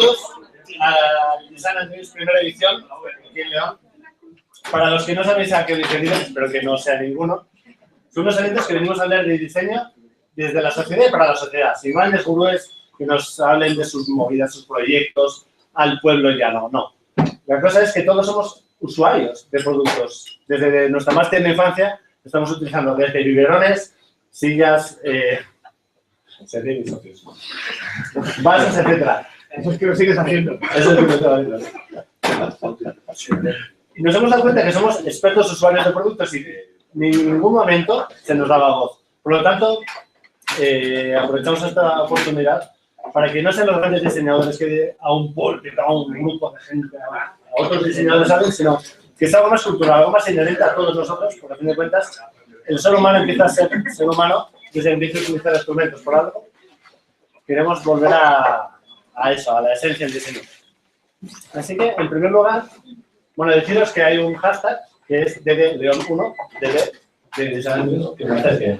todos a Design and Dreams primera edición aquí en León. Para los que no sabéis a qué edición es, espero que no sea ninguno, son unos eventos que venimos a hablar de diseño desde la sociedad y para la sociedad. Sin grandes gurúes que nos hablen de sus movidas, sus proyectos, al pueblo llano, no. La cosa es que todos somos usuarios de productos. Desde nuestra más tierna infancia estamos utilizando desde biberones, sillas, vasos, etc. Eso es que lo sigues haciendo. Eso es lo que estoy haciendo. Y nos hemos dado cuenta que somos expertos usuarios de productos y en ningún momento se nos daba voz. Por lo tanto, aprovechamos esta oportunidad para que no sean los grandes diseñadores que a un púlpito, a un grupo de gente, a otros diseñadores saben, sino que sea algo más cultural, algo más inherente a todos nosotros, porque a fin de cuentas el ser humano empieza a ser ser humano desde que empieza a utilizar instrumentos por algo. Queremos volver a eso, a la esencia del diseño. Así que, en primer lugar, bueno, deciros que hay un hashtag que es DDLeón1, DD, de Design, que me parece que...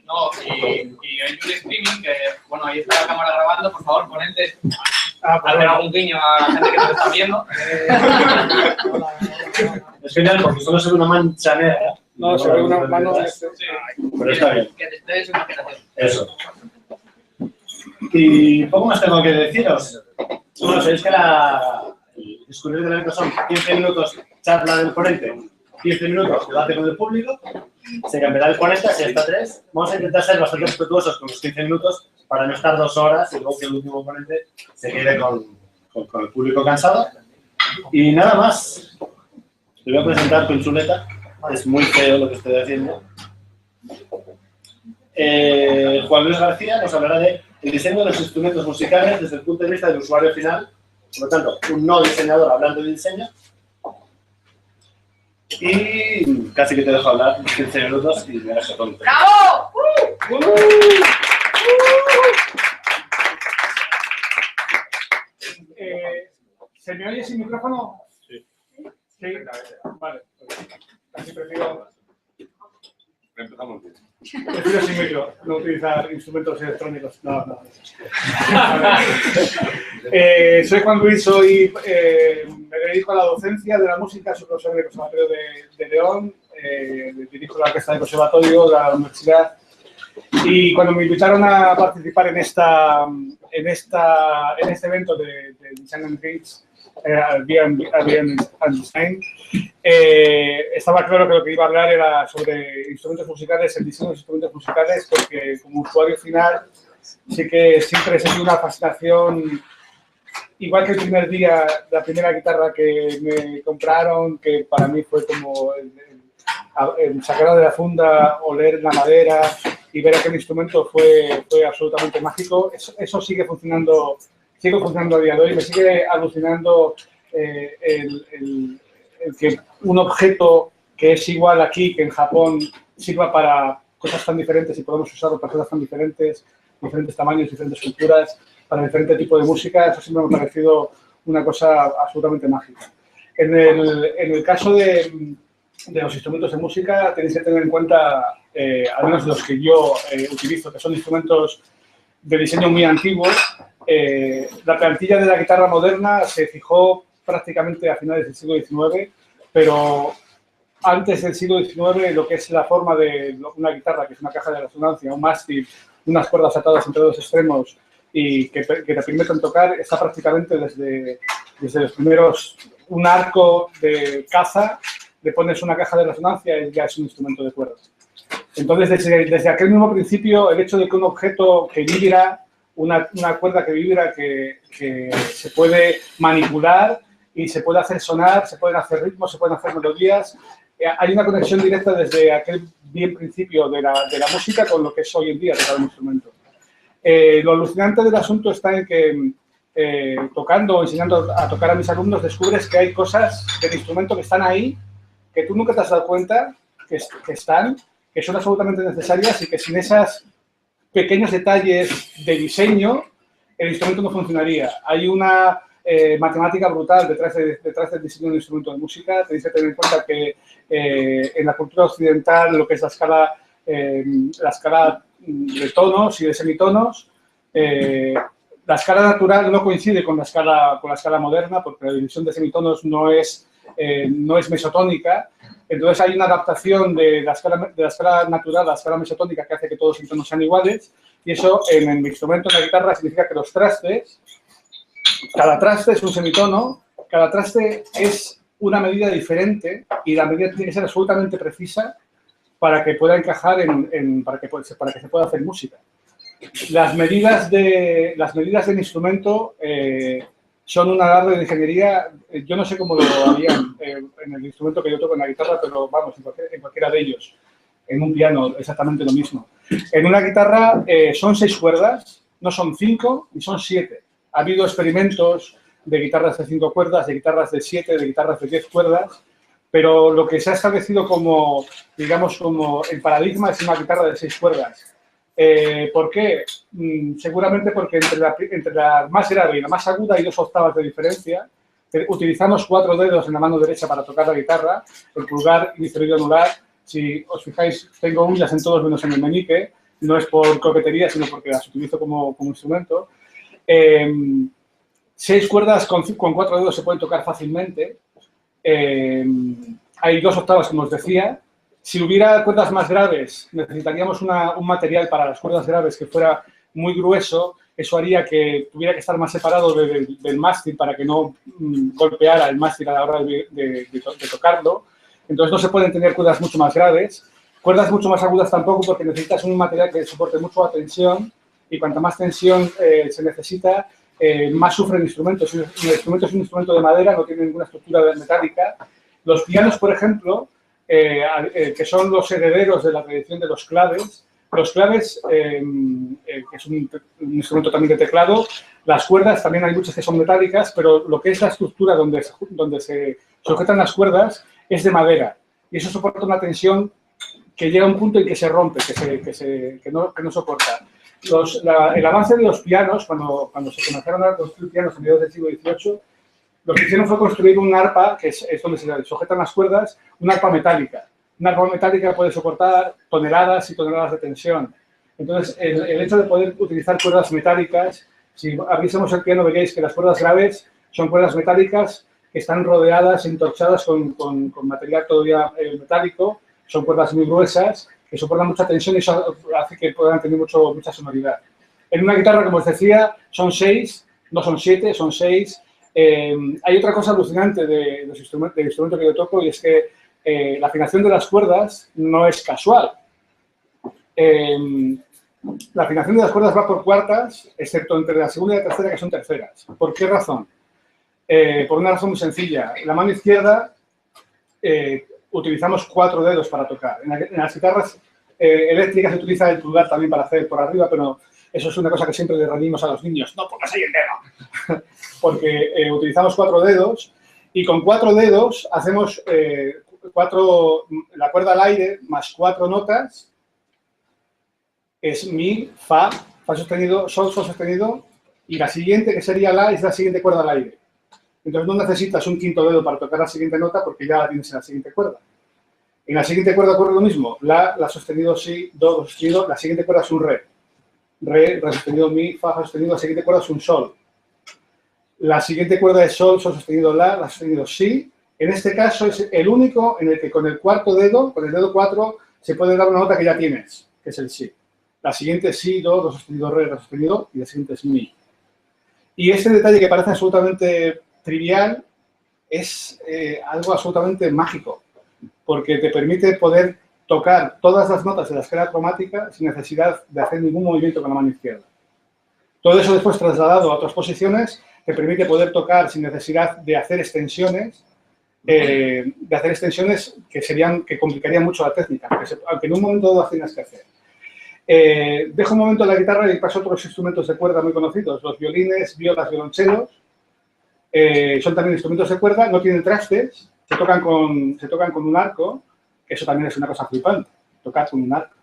No, y hay un streaming que, bueno, ahí está la cámara grabando, por favor, ponentes, hacer algún guiño a la gente que nos está viendo. Es genial porque solo se ve una mancha negra. No, se ve una mano... Sí. Pero está bien. Que despegue su imaginación. Eso. Y poco más tengo que deciros. Bueno, sabéis que el discurrir del evento son 15 minutos charla del ponente, 15 minutos debate con el público, se cambiará el 40, si está 3. Vamos a intentar ser bastante respetuosos con los 15 minutos para no estar 2 horas y luego que el último ponente se quede con el público cansado. Y nada más. Te voy a presentar con chuleta. Es muy feo lo que estoy haciendo. Juan Luis García nos hablará de el diseño de los instrumentos musicales desde el punto de vista del usuario final. Por lo tanto, un no diseñador hablando de diseño. Y casi que te dejo hablar 15 minutos y me dejo tonto. ¡Bravo! ¿Se me oye sin micrófono? Sí. Sí. Vale. Casi prefiero Empezamos bien. sin micro, no utilizar instrumentos electrónicos. No. Soy Juan Luis, me dedico a la docencia de la música, soy profesor del Conservatorio de León, dirijo la orquesta del Conservatorio de la Universidad. Y cuando me invitaron a participar en este evento de Design and Dreams, Design, estaba claro que lo que iba a hablar era sobre instrumentos musicales, el diseño de instrumentos musicales, porque como usuario final sí que siempre he sentido una fascinación, igual que el primer día, la primera guitarra que me compraron, que para mí fue como el sacarla de la funda, oler la madera y ver aquel instrumento fue absolutamente mágico. Eso sigue funcionando a día de hoy. Me sigue alucinando el que un objeto que es igual aquí que en Japón sirva para cosas tan diferentes y podemos usarlo para cosas tan diferentes tamaños, diferentes culturas, para diferente tipo de música. Eso siempre me ha parecido una cosa absolutamente mágica. En el caso de los instrumentos de música, tenéis que tener en cuenta, al menos los que yo utilizo, que son instrumentos de diseño muy antiguos. La plantilla de la guitarra moderna se fijó prácticamente a finales del siglo XIX, pero antes del siglo XIX lo que es la forma de una guitarra, que es una caja de resonancia, un mástil, unas cuerdas atadas entre dos extremos y que te permiten tocar, está prácticamente desde los primeros, un arco de caza, le pones una caja de resonancia y ya es un instrumento de cuerdas. Entonces, desde aquel mismo principio, el hecho de que un objeto que vibra, una cuerda que vibra, que se puede manipular y se puede hacer sonar, se pueden hacer ritmos, se pueden hacer melodías, hay una conexión directa desde aquel bien principio de la música con lo que es hoy en día tocar un instrumento. Lo alucinante del asunto está en que tocando o enseñando a tocar a mis alumnos descubres que hay cosas del instrumento que están ahí, que tú nunca te has dado cuenta que están, que son absolutamente necesarias y que sin esos pequeños detalles de diseño el instrumento no funcionaría. Hay una matemática brutal detrás del diseño de un instrumento de música. Tenéis que tener en cuenta que en la cultura occidental lo que es la escala de tonos y de semitonos, La escala natural no coincide con la escala moderna, porque la división de semitonos no es mesotónica. Entonces, hay una adaptación de la escala natural a la escala mesotónica que hace que todos los semitonos sean iguales. Y eso, en el instrumento, en la guitarra, significa que los trastes, cada traste es un semitono, cada traste es una medida diferente y la medida tiene que ser absolutamente precisa para que pueda encajar para que se pueda hacer música. Las medidas del instrumento son un alarde de ingeniería. Yo no sé cómo lo harían en el instrumento que yo toco en la guitarra, pero vamos, en cualquiera de ellos. En un piano, exactamente lo mismo. En una guitarra son 6 cuerdas, no son 5 ni son 7. Ha habido experimentos de guitarras de 5 cuerdas, de guitarras de 7, de guitarras de 10 cuerdas, pero lo que se ha establecido como, digamos, como el paradigma es una guitarra de 6 cuerdas. ¿Por qué? Seguramente porque entre la más grave y la más aguda hay 2 octavas de diferencia. Utilizamos 4 dedos en la mano derecha para tocar la guitarra, el pulgar, índice y anular. Si os fijáis, tengo uñas en todos menos en el meñique. No es por coquetería, sino porque las utilizo como instrumento. 6 cuerdas con 4 dedos se pueden tocar fácilmente. Hay 2 octavas, como os decía. Si hubiera cuerdas más graves, necesitaríamos un material para las cuerdas graves que fuera muy grueso. Eso haría que tuviera que estar más separado del mástil para que no golpeara el mástil a la hora de tocarlo. Entonces no se pueden tener cuerdas mucho más graves. Cuerdas mucho más agudas tampoco, porque necesitas un material que soporte mucho la tensión, y cuanta más tensión se necesita, más sufre el instrumento. Si el instrumento es un instrumento de madera, no tiene ninguna estructura metálica. Los pianos, por ejemplo, que son los herederos de la tradición de los claves, que es un instrumento también de teclado, las cuerdas también hay muchas que son metálicas, pero lo que es la estructura donde se sujetan las cuerdas es de madera, y eso soporta una tensión que llega a un punto en que se rompe, que no soporta. El avance de los pianos, cuando se comenzaron a construir pianos a mediados del siglo XVIII, lo que hicieron fue construir un arpa, que es donde se sujetan las cuerdas, un arpa metálica. Una arpa metálica puede soportar toneladas y toneladas de tensión. Entonces, el hecho de poder utilizar cuerdas metálicas, si abriésemos el piano veréis que las cuerdas graves son cuerdas metálicas que están rodeadas, entorchadas con material todavía metálico. Son cuerdas muy gruesas que soportan mucha tensión y eso hace que puedan tener mucha sonoridad. En una guitarra, como os decía, son 6, no son 7, son 6. Hay otra cosa alucinante del instrumento que yo toco, y es que la afinación de las cuerdas no es casual. La afinación de las cuerdas va por cuartas, excepto entre la segunda y la tercera, que son terceras. ¿Por qué razón? Por una razón muy sencilla. La mano izquierda utilizamos 4 dedos para tocar. En las guitarras eléctricas se utiliza el pulgar también para hacer por arriba, pero eso es una cosa que siempre le rendimos a los niños. No pongas ahí el dedo. Porque utilizamos 4 dedos y con 4 dedos hacemos la cuerda al aire más 4 notas. Es mi, fa sostenido, sol sostenido, y la siguiente, que sería la, es la siguiente cuerda al aire. Entonces no necesitas un quinto dedo para tocar la siguiente nota porque ya la tienes en la siguiente cuerda. En la siguiente cuerda ocurre lo mismo. La sostenido, si, do sostenido. La siguiente cuerda es un re. Re sostenido, mi, fa sostenido. La siguiente cuerda es un sol. La siguiente cuerda es sol sostenido, la sostenido, si. En este caso es el único en el que con el cuarto dedo, con el dedo 4, se puede dar una nota que ya tienes, que es el si. La siguiente es si, do sostenido, re sostenido, y la siguiente es mi. Y este detalle que parece absolutamente trivial es algo absolutamente mágico, porque te permite poder tocar todas las notas de la escala cromática sin necesidad de hacer ningún movimiento con la mano izquierda. Todo eso después trasladado a otras posiciones te permite poder tocar sin necesidad de hacer extensiones, que complicarían mucho la técnica, aunque en un momento dado las tienes que hacer. Dejo un momento la guitarra y paso a otros instrumentos de cuerda muy conocidos, los violines, violas, violonchelos. Son también instrumentos de cuerda, no tienen trastes, se tocan con un arco, que eso también es una cosa flipante, tocar con un arco.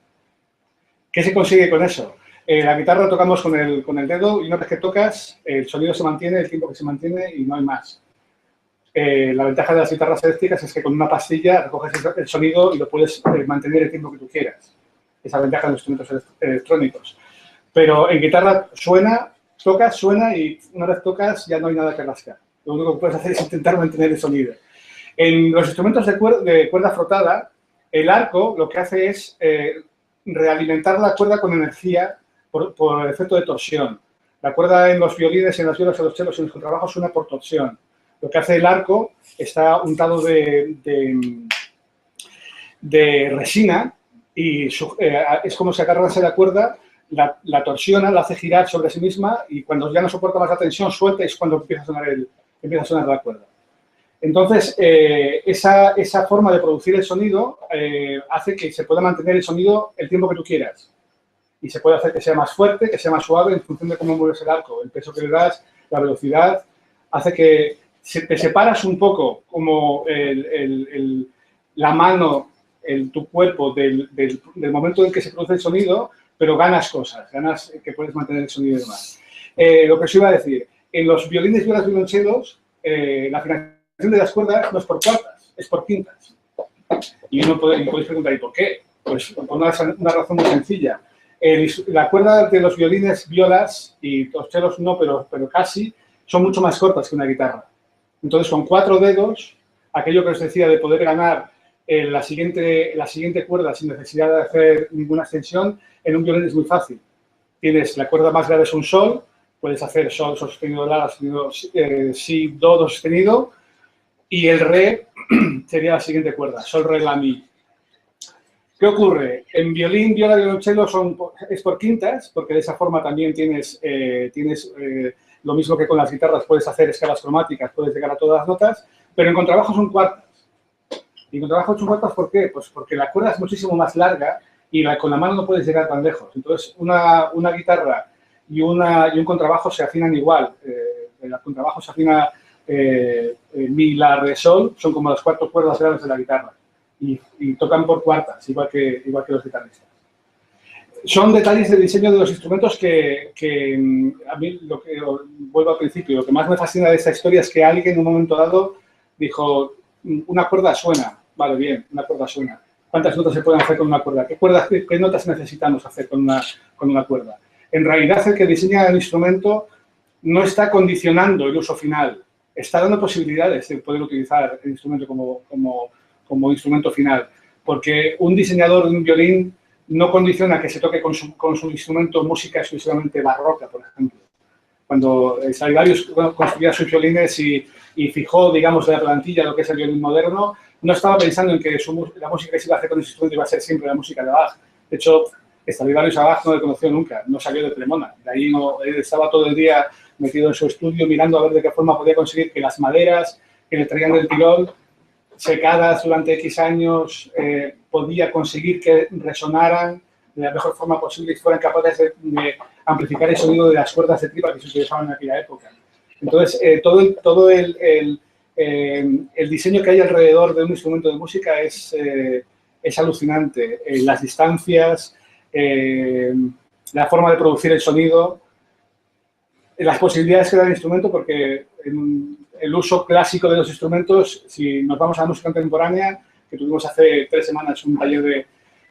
¿Qué se consigue con eso? La guitarra la tocamos con el dedo y una vez que tocas, el sonido se mantiene, el tiempo que se mantiene y no hay más. La ventaja de las guitarras eléctricas es que con una pastilla recoges el sonido y lo puedes mantener el tiempo que tú quieras. Esa ventaja de los instrumentos electrónicos. Pero en guitarra suena tocas, suena y una vez tocas ya no hay nada que rascar. Lo único que puedes hacer es intentar mantener el sonido. En los instrumentos de cuerda frotada, el arco lo que hace es realimentar la cuerda con energía por el efecto de torsión. La cuerda en los violines, en las violas, en los chelos y en los contrabajos suena por torsión. Lo que hace el arco está untado de resina y es como si agarrase la cuerda, la torsiona, la hace girar sobre sí misma y cuando ya no soporta más la tensión, suelta y es cuando empieza a sonar la cuerda. Entonces, esa forma de producir el sonido hace que se pueda mantener el sonido el tiempo que tú quieras. Y se puede hacer que sea más fuerte, que sea más suave en función de cómo mueves el arco. El peso que le das, la velocidad, hace que te separas un poco como la mano, tu cuerpo del momento en que se produce el sonido, pero ganas cosas, ganas que puedes mantener el sonido y demás. Lo que os iba a decir, en los violines, violas y violonchelos, la afinación de las cuerdas no es por cuartas, es por quintas. Y podéis preguntar, ¿y por qué? Pues por una razón muy sencilla. La cuerda de los violines, violas y los chelos no, pero casi, son mucho más cortas que una guitarra. Entonces, con 4 dedos, aquello que os decía de poder ganar la siguiente cuerda sin necesidad de hacer ninguna extensión, en un violín es muy fácil. Tienes la cuerda más grave es un sol, puedes hacer sol, sol sostenido, la, sostenido, si, do, do sostenido, y el re sería la siguiente cuerda, sol, re, la, mi. ¿Qué ocurre? En violín, viola y violonchelo es por quintas, porque de esa forma también tienes lo mismo que con las guitarras, puedes hacer escalas cromáticas, puedes llegar a todas las notas, pero en contrabajo son cuartas. Y en contrabajo son cuartas, ¿por qué? Pues porque la cuerda es muchísimo más larga y con la mano no puedes llegar tan lejos. Entonces, una guitarra y un contrabajo se afinan igual. El contrabajo se afina mi, la, re, sol, son como las 4 cuerdas graves de la guitarra. Y tocan por cuartas, igual que los guitarristas. Son detalles de diseño de los instrumentos que a mí, vuelvo al principio, lo que más me fascina de esta historia es que alguien en un momento dado dijo, una cuerda suena, vale, bien, una cuerda suena. ¿Cuántas notas se pueden hacer con una cuerda? ¿Qué notas necesitamos hacer con una cuerda? En realidad, el que diseña el instrumento no está condicionando el uso final, está dando posibilidades de poder utilizar el instrumento como instrumento final, porque un diseñador de un violín no condiciona que se toque con su instrumento música exclusivamente barroca, por ejemplo. Cuando Stradivarius construía sus violines y fijó, digamos, de la plantilla lo que es el violín moderno, no estaba pensando en que la música que se iba a hacer con ese instrumento iba a ser siempre la música de Bach. De hecho, Stradivarius a Bach no le conoció nunca, no salió de Cremona. De ahí él estaba todo el día metido en su estudio mirando a ver de qué forma podía conseguir que las maderas que le traían del Tirol, secadas durante X años, podía conseguir que resonaran de la mejor forma posible y fueran capaces de amplificar el sonido de las cuerdas de tripa que se utilizaban en aquella época. Entonces, todo el diseño que hay alrededor de un instrumento de música es alucinante. Las distancias, la forma de producir el sonido, las posibilidades que da el instrumento, porque el uso clásico de los instrumentos, si nos vamos a la música contemporánea, que tuvimos hace 3 semanas un taller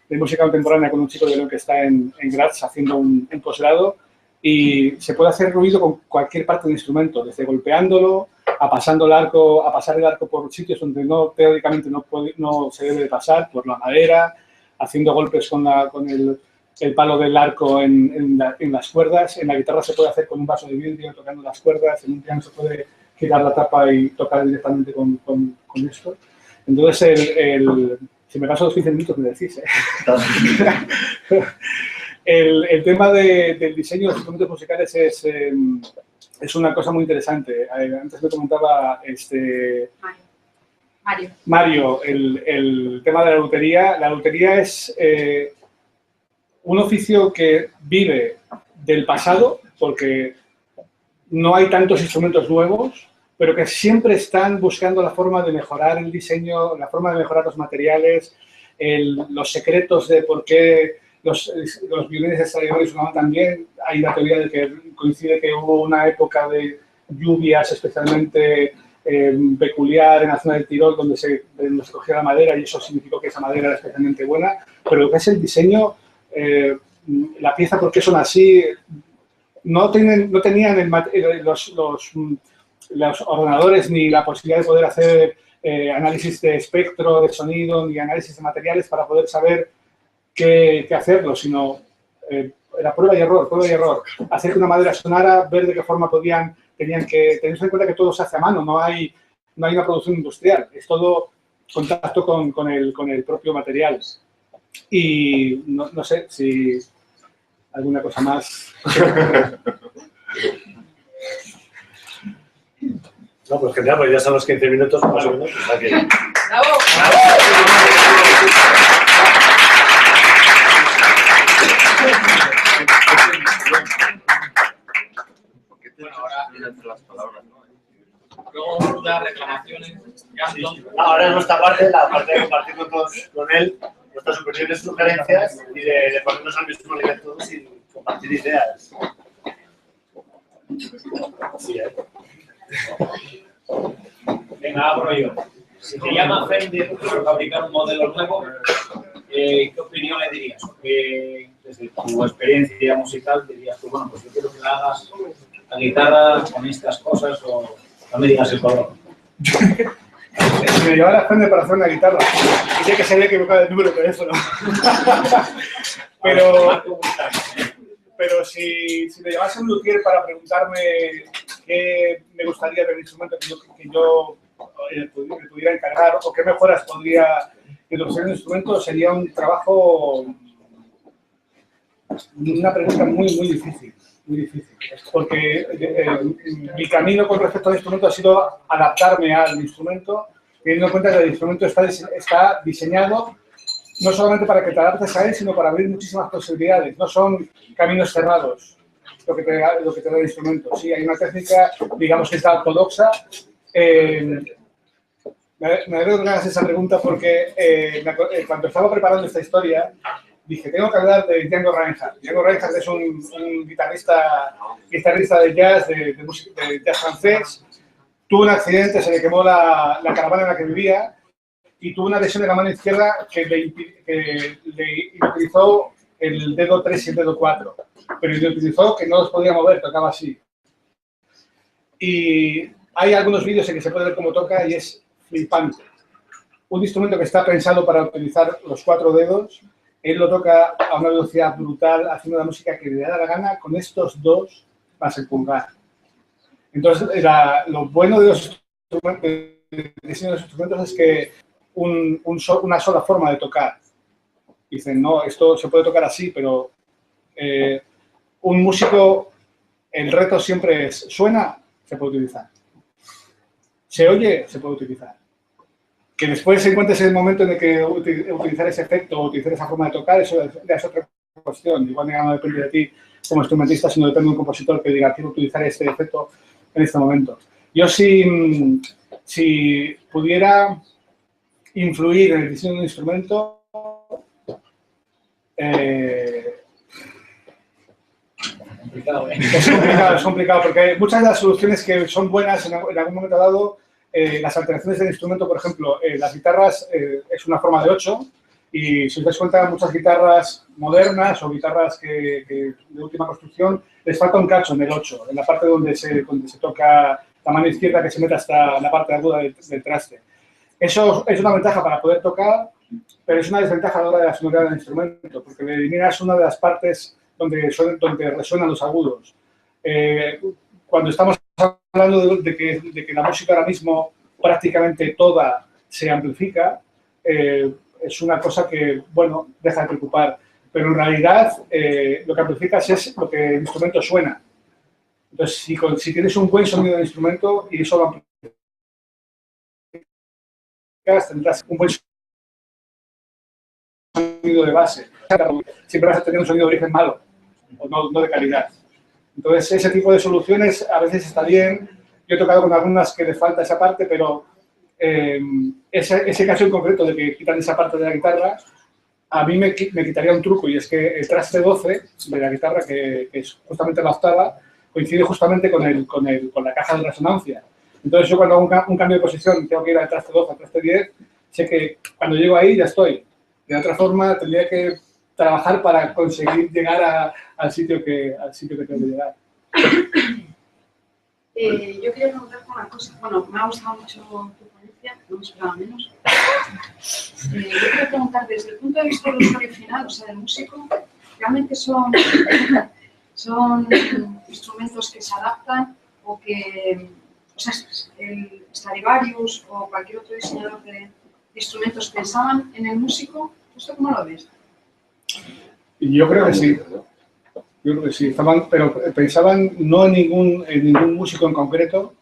de música contemporánea con un chico de León que está en Graz haciendo un posgrado, y se puede hacer ruido con cualquier parte del instrumento, desde golpeándolo, a pasar el arco por sitios donde teóricamente no se debe de pasar, por la madera, haciendo golpes con el palo del arco en las cuerdas. En la guitarra se puede hacer con un vaso de vidrio, tocando las cuerdas. En un piano se puede girar la tapa y tocar directamente con esto. Entonces, si me paso los 15 minutos, me decís, ¿eh? El tema del diseño de los instrumentos musicales es una cosa muy interesante. Antes me comentaba Mario el tema de la lutería. La lutería es un oficio que vive del pasado, porque no hay tantos instrumentos nuevos, pero que siempre están buscando la forma de mejorar el diseño, la forma de mejorar los materiales, los secretos de por qué los violines de Stradivarius sonaban tan bien. Hay la teoría de que coincide que hubo una época de lluvias especialmente peculiar en la zona del Tirol, donde se cogía la madera y eso significó que esa madera era especialmente buena. Pero lo que es el diseño, la pieza, por qué son así, no tenían los ordenadores ni la posibilidad de poder hacer análisis de espectro, de sonido, ni análisis de materiales para poder saber qué hacerlo, sino era prueba y error. Hacer que una madera sonara, ver de qué forma tenían que tener en cuenta que todo se hace a mano, no hay una producción industrial, es todo contacto con el propio material. Y no sé si alguna cosa más. No, pues genial, pues ya son los 15 minutos más o menos. O sea que... ¡Bravo! Bueno, ahora entre las palabras, ¿no? Luego las reclamaciones. Sí. Ahora es nuestra parte, la parte de compartir con él nuestras opiniones, sugerencias y de ponernos al mismo nivel todos y compartir ideas. Sí, Venga, abro yo. Si te llama Fender para fabricar un modelo nuevo, ¿qué opinión le dirías? Porque desde tu experiencia musical dirías tú, bueno, pues yo quiero que me hagas la guitarra con estas cosas o no me digas el color. Si me llevara Fender para hacer una guitarra, diría que se había equivocado el número de teléfono. Pero si me llevase un luthier para preguntarme qué me gustaría del instrumento que yo me pudiera encargar o qué mejoras podría introducir en el instrumento, sería un trabajo, una pregunta muy difícil. Muy difícil, porque mi camino con respecto al instrumento ha sido adaptarme al instrumento, teniendo en cuenta que el instrumento está diseñado no solamente para que te adaptes a él, sino para abrir muchísimas posibilidades. No son caminos cerrados lo que te da el instrumento. Sí, hay una técnica, digamos que es ortodoxa. Me alegro que me hagas esa pregunta porque cuando estaba preparando esta historia, dije, tengo que hablar de Django Reinhardt. Django Reinhardt es un guitarrista de jazz, de jazz francés. Tuvo un accidente, se le quemó la caravana en la que vivía y tuvo una lesión de la mano izquierda que le utilizó el dedo 3 y el dedo 4. Pero le utilizó que no los podía mover, tocaba así. Y hay algunos vídeos en que se puede ver cómo toca y es flipante. Un instrumento que está pensado para utilizar los 4 dedos. Él lo toca a una velocidad brutal, haciendo la música que le da la gana, con estos 2 vas a empumbar. Entonces, lo bueno de los instrumentos es que una sola forma de tocar. Dicen, no, esto se puede tocar así, pero un músico, el reto siempre es, ¿suena? Se puede utilizar. ¿Se oye? Se puede utilizar. Que después encuentres el momento en el que utilizar ese efecto o utilizar esa forma de tocar, eso ya es otra cuestión. Igual no depende de ti como instrumentista, sino depende de un compositor que diga, quiero utilizar este efecto en este momento. Yo si pudiera influir en el diseño de un instrumento, es complicado porque muchas de las soluciones que son buenas en algún momento dado, las alteraciones del instrumento, por ejemplo, las guitarras es una forma de 8 y si os dais cuenta, muchas guitarras modernas o guitarras de última construcción, les falta un cacho en el 8, en la parte donde se toca la mano izquierda que se mete hasta la parte aguda del traste. Eso es una ventaja para poder tocar, pero es una desventaja a la hora de la sonoridad del instrumento, porque le eliminas una de las partes donde resuenan los agudos. Cuando estamos hablando de que la música ahora mismo prácticamente toda se amplifica, es una cosa que, bueno, deja de preocupar. Pero en realidad lo que amplificas es lo que el instrumento suena. Entonces, si tienes un buen sonido del instrumento y eso lo amplificas, tendrás un buen sonido de base. Siempre vas a tener un sonido de origen malo o no de calidad. Entonces, ese tipo de soluciones a veces está bien. Yo he tocado con algunas que les falta esa parte, pero ese caso en concreto de que quitan esa parte de la guitarra, a mí me quitaría un truco, y es que el traste 12 de la guitarra, que es justamente la octava, coincide justamente con la caja de resonancia. Entonces, yo cuando hago un cambio de posición, tengo que ir al traste 12, al traste 10, sé que cuando llego ahí ya estoy. De otra forma, tendría que trabajar para conseguir llegar al sitio que tengo que llegar. Yo quería preguntarte una cosa. Bueno, me ha gustado mucho tu ponencia, no me esperaba menos. Yo quería preguntar, desde el punto de vista del usuario final, o sea, del músico, ¿realmente son instrumentos que se adaptan o que, o sea, el Stradivarius o cualquier otro diseñador de instrumentos pensaban en el músico? ¿Esto cómo lo ves? Yo creo que sí. Yo creo que sí, pero pensaban no en ningún músico en concreto,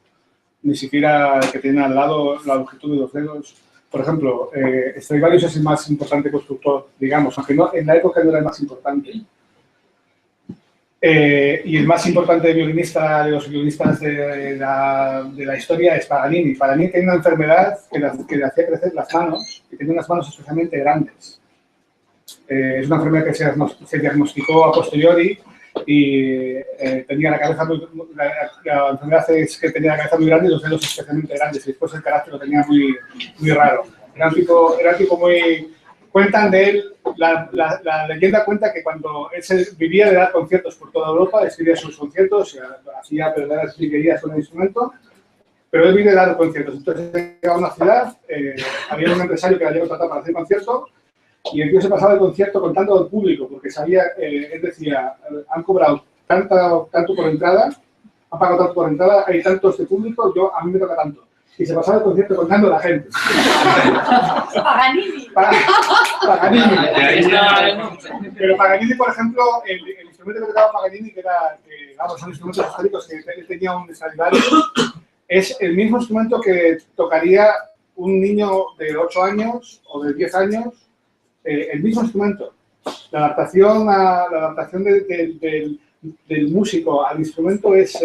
ni siquiera que tenía al lado la longitud de los dedos. Por ejemplo, Stradivarius es el más importante constructor, digamos, aunque no, en la época no era el más importante. Y el más importante violinista de los violinistas de la historia es Paganini. Paganini tenía una enfermedad que le hacía crecer las manos, y tenía unas manos especialmente grandes. Es una enfermedad que se diagnosticó a posteriori y tenía la cabeza la enfermedad es que tenía la cabeza muy grande y los dedos especialmente grandes, y después el carácter lo tenía muy raro. Era un tipo muy... Cuentan de él, la leyenda cuenta que cuando él vivía de dar conciertos por toda Europa, escribía sus conciertos, hacía verdaderas virguerías con el instrumento, pero él vive de dar conciertos. Entonces llegaba a una ciudad, había un empresario que la había contratado para hacer conciertos, y el tío se pasaba el concierto contando al público, porque sabía, él decía, han cobrado tanto por entrada, han pagado tanto por entrada, hay tantos de público, a mí me toca tanto. Y se pasaba el concierto contando a la gente. Paganini. Paganini. Pero Paganini, por ejemplo, el instrumento que tocaba Paganini, que vamos, son instrumentos históricos que él tenía un Stradivarius, es el mismo instrumento que tocaría un niño de 8 años o de 10 años, el mismo instrumento. La adaptación del músico al instrumento es...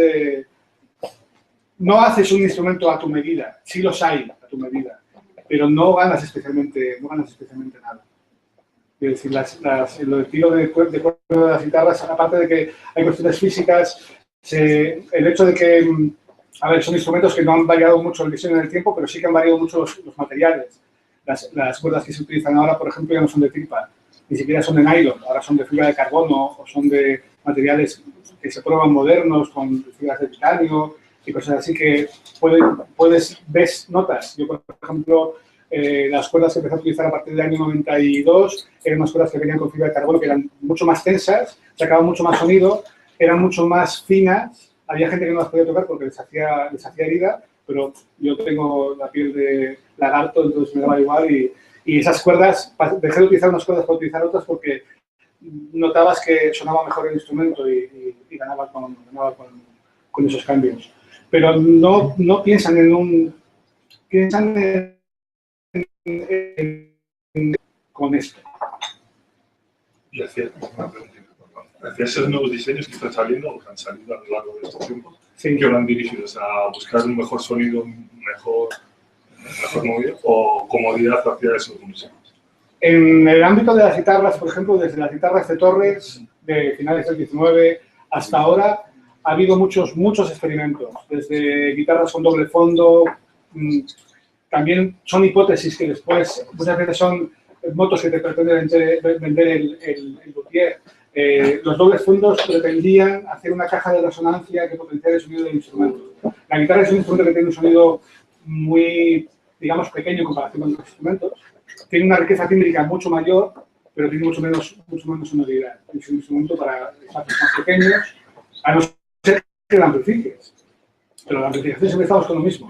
no haces un instrumento a tu medida, sí los hay a tu medida, pero no ganas especialmente nada. Es decir, el estilo de cuerda de las guitarras, aparte de que hay cuestiones físicas, el hecho de que, a ver, son instrumentos que no han variado mucho el diseño en el tiempo, pero sí que han variado mucho los materiales. Las cuerdas que se utilizan ahora, por ejemplo, ya no son de tripa, ni siquiera son de nylon, ahora son de fibra de carbono o son de materiales que se prueban modernos con fibras de titanio y cosas así que ves notas. Yo, por ejemplo, las cuerdas que empecé a utilizar a partir del año 92 eran unas cuerdas que venían con fibra de carbono, que eran mucho más tensas, sacaban mucho más sonido, eran mucho más finas. Había gente que no las podía tocar porque les hacía herida, pero yo tengo la piel de lagarto, entonces me daba igual. Y esas cuerdas, dejé de utilizar unas cuerdas para utilizar otras porque notabas que sonaba mejor el instrumento y ganaba con esos cambios. Pero no piensan con esto. Y hacia esos nuevos diseños que están saliendo, o que han salido a lo largo de estos tiempos, Sí. que van dirigidos a buscar un mejor sonido, mejor movido o comodidad hacia esos músicos. En el ámbito de las guitarras, por ejemplo, desde las guitarras de Torres, de finales del 19 hasta ahora, ha habido muchos experimentos, desde guitarras con doble fondo, también son hipótesis que después muchas veces son motos que te pretenden vender el luthier. Los dobles fondos pretendían hacer una caja de resonancia que potenciara el sonido del instrumento. La guitarra es un instrumento que tiene un sonido muy, digamos, pequeño en comparación con otros instrumentos. Tiene una riqueza tímbrica mucho mayor, pero tiene mucho menos sonoridad. Es un instrumento para espacios más pequeños, a no ser que la amplifiques. Pero la amplificación siempre estamos con lo mismo.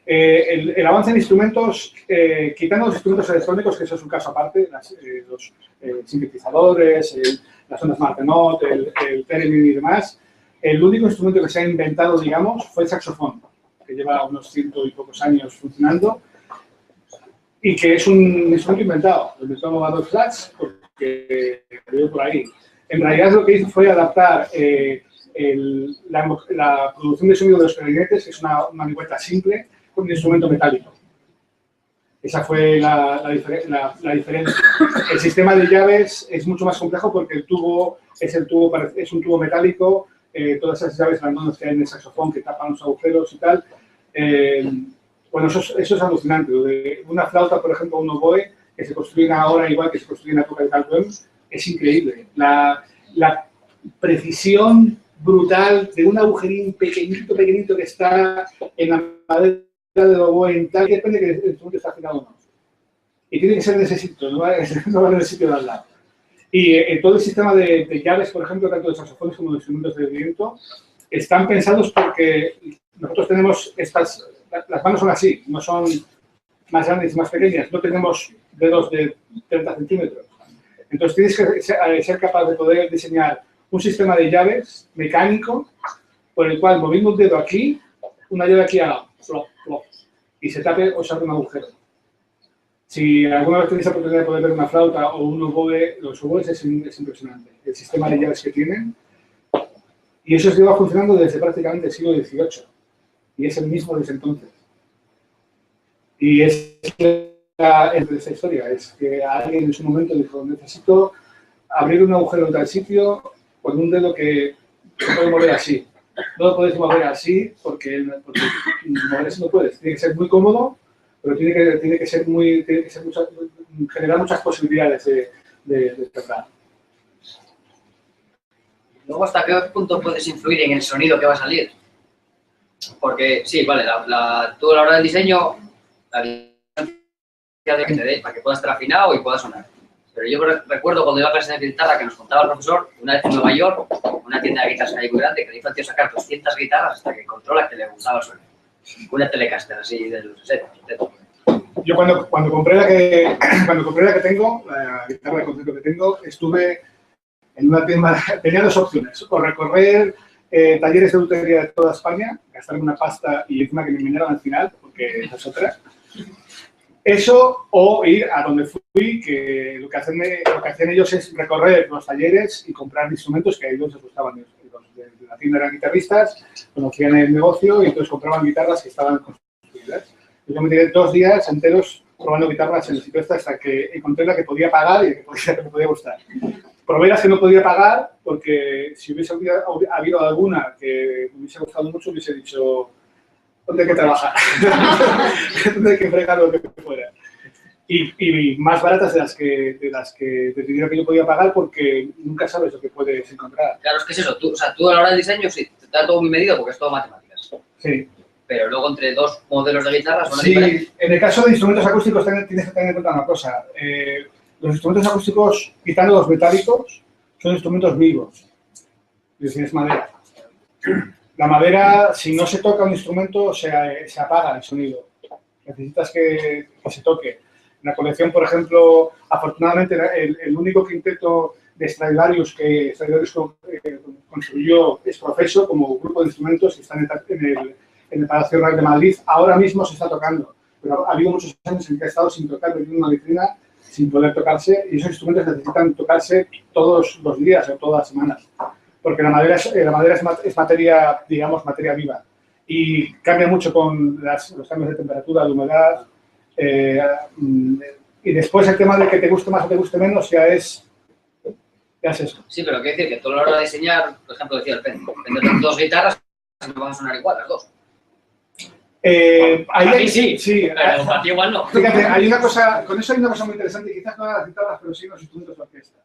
El avance en instrumentos, quitando los instrumentos electrónicos, que eso es un caso aparte, los sintetizadores, las ondas Martenot, el Theremin y demás, el único instrumento que se ha inventado, digamos, fue el saxofón, que lleva unos 100 y pocos años funcionando, y que es un instrumento inventado. Lo inventó Adolf Sax, porque lo por ahí. En realidad lo que hizo fue adaptar la producción de sonido de los clarinetes, que es una manivela simple, con un instrumento metálico. Esa fue la diferencia. El sistema de llaves es mucho más complejo porque el tubo es un tubo metálico, todas esas llaves grandonas que hay en el saxofón que tapan los agujeros y tal. Bueno, eso es alucinante. Una flauta, por ejemplo, un oboe, que se construyen ahora igual que se construyen en la época de Carl Böhm, es increíble. La precisión brutal de un agujerín pequeñito que está en la madera del oboe en tal, que depende de que el instrumento está afinado o no. Y tiene que ser en ese sitio, no va en el sitio de al lado. Y todo el sistema de llaves, por ejemplo, tanto de saxofones como de instrumentos de viento, están pensados porque nosotros tenemos las manos son así, no son más grandes y más pequeñas, no tenemos dedos de 30 centímetros. Entonces tienes que ser capaz de poder diseñar un sistema de llaves mecánico por el cual moviendo un dedo aquí, una llave aquí haga flop, flop, y se tape o se abre un agujero. Si alguna vez tenéis la oportunidad de poder ver una flauta o un oboe, los oboes es impresionante. El sistema de llaves que tienen. Y eso lleva funcionando desde prácticamente el siglo XVIII. Y es el mismo desde entonces. Y es entre esta historia. Es que alguien en su momento dijo, necesito abrir un agujero en tal sitio con un dedo que se puede mover así. No lo puedes mover así porque mover así no puedes. Tiene que ser muy cómodo, pero tiene que ser generar muchas posibilidades de tocar. Luego, ¿hasta qué punto puedes influir en el sonido que va a salir? Porque, sí, vale, tú a la hora del diseño, la distancia de que te dé para que pueda estar afinado y pueda sonar. Pero yo recuerdo cuando iba a clase de guitarra que nos contaba el profesor, una vez en Nueva York, una tienda de guitarras ahí muy grande, que le hizo al tío sacar 200 guitarras hasta que controla que le gustaba el sonido. Una Telecaster así de los 60, 70. Yo cuando compré la que tengo, la guitarra de concierto que tengo, estuve en una tienda, tenía dos opciones, o recorrer talleres de lutería de toda España, gastarme una pasta y encima que me vinieran al final, porque esa es otra. Eso, o ir a donde fui, que lo que hacían ellos es recorrer los talleres y comprar instrumentos que a ellos les gustaban. Los de la tienda eran guitarristas, conocían el negocio y entonces compraban guitarras que estaban construidas. Yo me tiré 2 días enteros probando guitarras en el sitio hasta que encontré la que podía pagar y que me podía gustar. Probé las que no podía pagar porque si hubiese habido alguna que me hubiese gustado mucho, hubiese dicho, ¿dónde hay que trabajar? ¿Dónde hay que fregar lo que fuera? Y más baratas de de dinero que yo podía pagar porque nunca sabes lo que puedes encontrar. Claro, es que es eso. Tú a la hora del diseño sí, está todo muy medido porque es todo matemáticas. Sí. Pero luego entre dos modelos de guitarras son Sí, diferentes. en el caso de instrumentos acústicos tienes que tener en cuenta una cosa. Los instrumentos acústicos, quitando los metálicos, son instrumentos vivos. Es decir, es madera. La madera, si no se toca un instrumento, se apaga el sonido. Necesitas que se toque. En la colección, por ejemplo, afortunadamente, el único quinteto de Stradivarius que Stradivarius construyó es Profeso, como grupo de instrumentos que están en el Palacio Real de Madrid. Ahora mismo se está tocando, pero ha habido muchos años en que ha estado sin tocar, en una vitrina, sin poder tocarse, y esos instrumentos necesitan tocarse todos los días o todas las semanas, porque la madera es materia, digamos, materia viva, y cambia mucho con los cambios de temperatura, de humedad, y después el tema de que te guste más o te guste menos ya es eso. Sí, pero quiero decir que tú a la hora de diseñar, por ejemplo, decía el Pedro, tendrás 2 guitarras, no van a sonar igual las 2. A mí sí, pero para ti igual no. Fíjate, con eso hay una cosa muy interesante, quizás no las guitarras, pero sí los instrumentos de orquesta.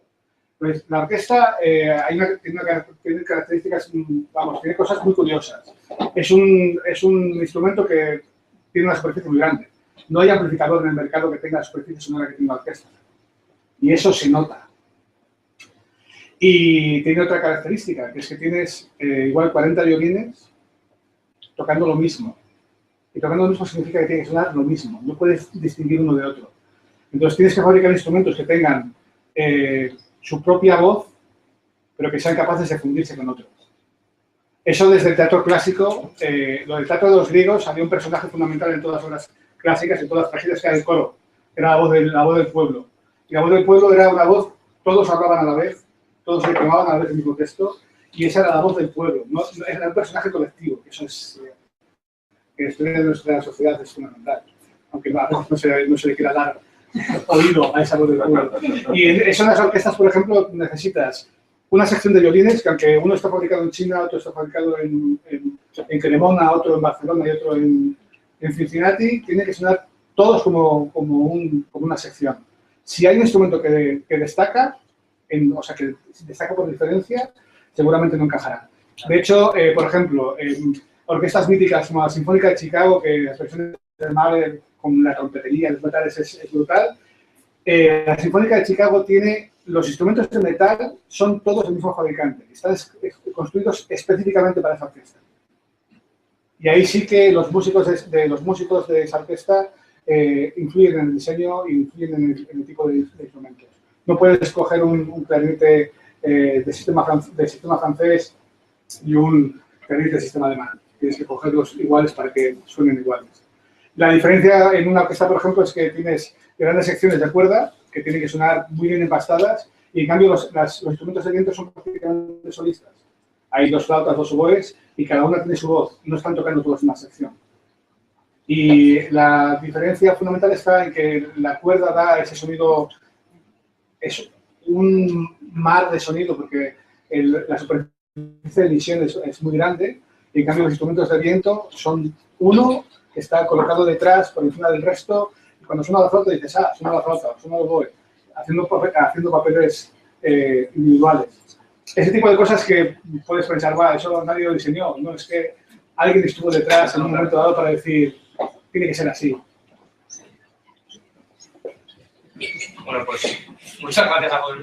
Pues la orquesta tiene características, vamos, tiene cosas muy curiosas. Es un instrumento que tiene una superficie muy grande. No hay amplificador en el mercado que tenga la superficie sonora que tiene la orquesta. Y eso se nota. Y tiene otra característica, que es que tienes igual 40 violines tocando lo mismo. Y tocando lo mismo significa que tiene que sonar lo mismo. No puedes distinguir uno de otro. Entonces tienes que fabricar instrumentos que tengan su propia voz, pero que sean capaces de fundirse con otros. Eso desde el teatro clásico, lo del teatro de los griegos, había un personaje fundamental en todas las obras clásicas, en todas las tragedias, que era el coro. Era la voz del pueblo. Y la voz del pueblo era una voz, todos hablaban a la vez, todos reclamaban a la vez el mismo texto, y esa era la voz del pueblo. No, era un personaje colectivo, que eso es... que estudia de nuestra sociedad es fundamental, aunque a veces no se le quiera dar oído a esa voz del pueblo. Y en las orquestas, por ejemplo, necesitas una sección de violines, que aunque uno está fabricado en China, otro está fabricado en Cremona, otro en Barcelona y otro en Cincinnati, tiene que sonar todos como una sección. Si hay un instrumento que destaca, o sea, que destaca por diferencia, seguramente no encajará. De hecho, por ejemplo, orquestas míticas como la Sinfónica de Chicago, que las versiones del Mahler con la trompetería, los metales es brutal. La Sinfónica de Chicago tiene los instrumentos de metal, son todos del mismo fabricante, están construidos específicamente para esa orquesta. Y ahí sí que los músicos de esa orquesta influyen en el diseño y influyen en el tipo de instrumentos. No puedes escoger un clarinete de sistema francés y un clarinete de sistema alemán. Tienes que cogerlos iguales para que suenen iguales. La diferencia en una orquesta, por ejemplo, es que tienes grandes secciones de cuerda que tienen que sonar muy bien empastadas y, en cambio, los instrumentos de viento son prácticamente solistas. Hay 2 flautas, 2 oboes y cada una tiene su voz. No están tocando todos en una sección. Y la diferencia fundamental está en que la cuerda da ese sonido, es un mar de sonido, porque la superficie de emisión es muy grande, y en cambio los instrumentos de viento son uno que está colocado detrás, por encima del resto, y cuando suena la flauta dices, ah, suena la flauta, suena el oboe, haciendo papeles individuales. Ese tipo de cosas que puedes pensar, va, eso nadie lo diseñó, no, es que alguien estuvo detrás en un momento dado para decir, tiene que ser así. Bueno, pues muchas gracias a todos.